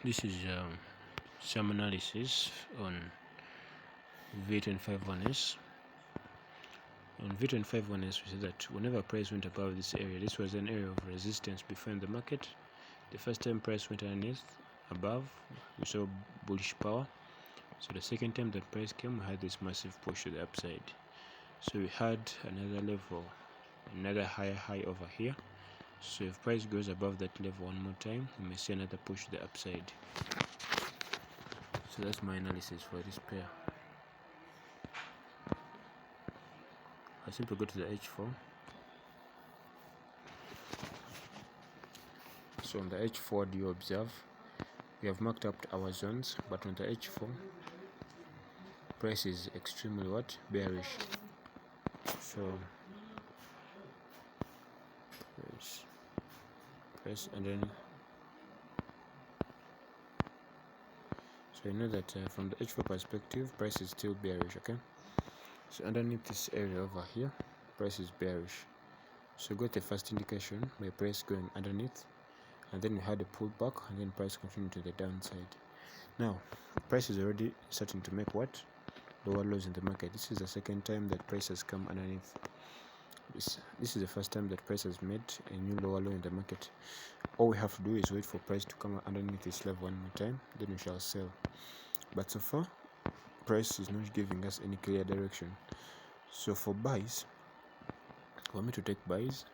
This is some analysis on V251S. On V251S, we see that whenever price went above this area, this was an area of resistance before in the market. The first time price went underneath, above, we saw bullish power. So the second time that price came, we had this massive push to the upside. So we had another level, another higher high over here. So if price goes above that level one more time, we may see another push to the upside. So that's my analysis for this pair. I simply go to the H4. So on the H4, do you observe we have marked up our zones, but on the H4 price is extremely bearish. So price and then so you know that from the H4 perspective, price is still bearish. Okay, so underneath this area over here, price is bearish. So got the first indication where price going underneath, and then we had a pullback, and then price continued to the downside. Now price is already starting to make lower lows in the market. This is the second time that price has come underneath. This is the first time that price has made a new lower low in the market. All we have to do is wait for price to come underneath this level one more time, then we shall sell. But so far price is not giving us any clear direction. So for buys, for me to take buys,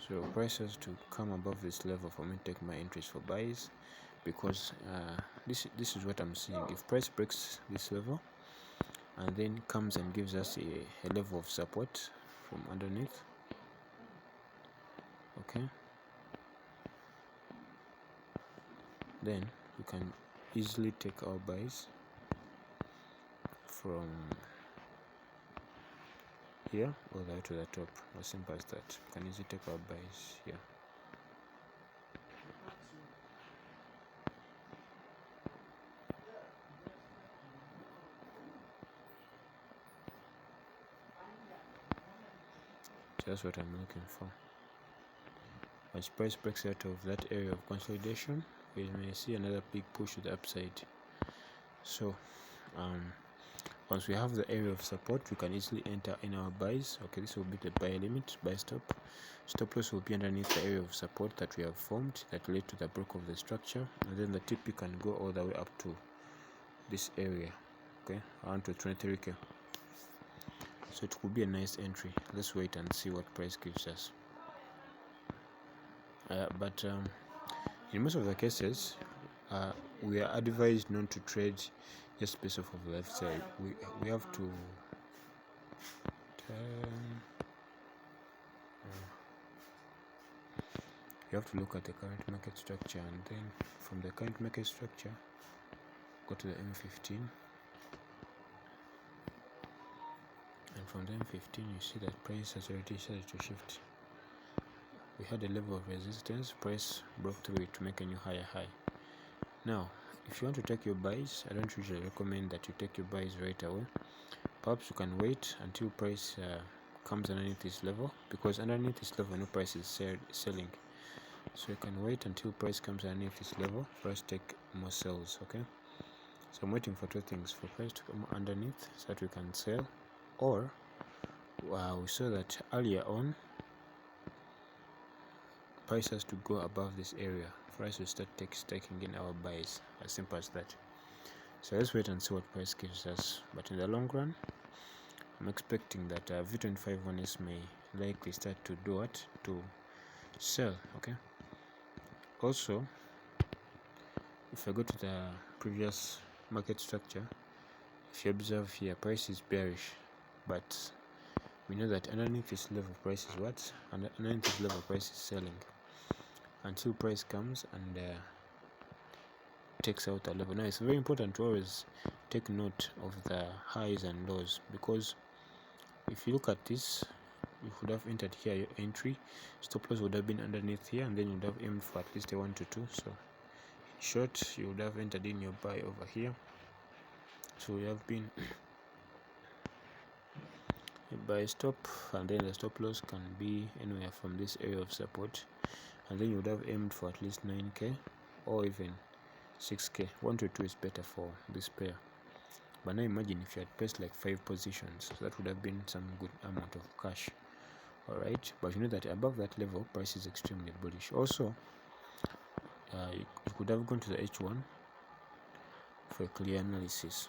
so price has to come above this level for me to take my entries for buys, because this is what I'm seeing. If price breaks this level and then comes and gives us a level of support from underneath, okay, then we can easily take our buys from here all the way to the top. As simple as that. We can easily take our buys here. So that's what I'm looking for. As price breaks out of that area of consolidation, we may see another big push to the upside. So once we have the area of support, we can easily enter in our buys. Okay, this will be the buy limit, buy stop. Stop loss will be underneath the area of support that we have formed that led to the break of the structure, and then the TP can go all the way up to this area, okay, around to 23k. So it could be a nice entry. Let's wait and see what price gives us. But in most of the cases, we are advised not to trade just based off of the left side. We have to you have to look at the current market structure, and then from the current market structure go to the M15, and from the M15 you see that price has already started to shift. We had a level of resistance, price broke through it to make a new higher high. Now if you want to take your buys, I don't usually recommend that you take your buys right away. Perhaps you can wait until price comes underneath this level, because underneath this level no price is selling. So you can wait until price comes underneath this level for us to take more sells. Okay, so I'm waiting for two things: for price to come underneath so that we can sell, or we saw that earlier on price has to go above this area for us to start taking in our buys. As simple as that. So let's wait and see what price gives us. But in the long run, I'm expecting that V251S may likely start to do what? To sell. Okay. Also, if I go to the previous market structure, if you observe here, price is bearish, but we know that underneath this level price is what? Underneath this level price is selling until price comes and takes out a level. Now it's very important to always take note of the highs and lows, because if you look at this, you would have entered here your entry, stop loss would have been underneath here, and then you would have aimed for at least a 1 to 2. So short, you would have entered in your buy over here. So we have been buy stop, and then the stop loss can be anywhere from this area of support, and then you would have aimed for at least 9k or even 6k. 1 to 2 is better for this pair. But now imagine if you had placed like 5 positions, so that would have been some good amount of cash. Alright, but you know that above that level, price is extremely bullish. Also, you could have gone to the H1 for a clear analysis.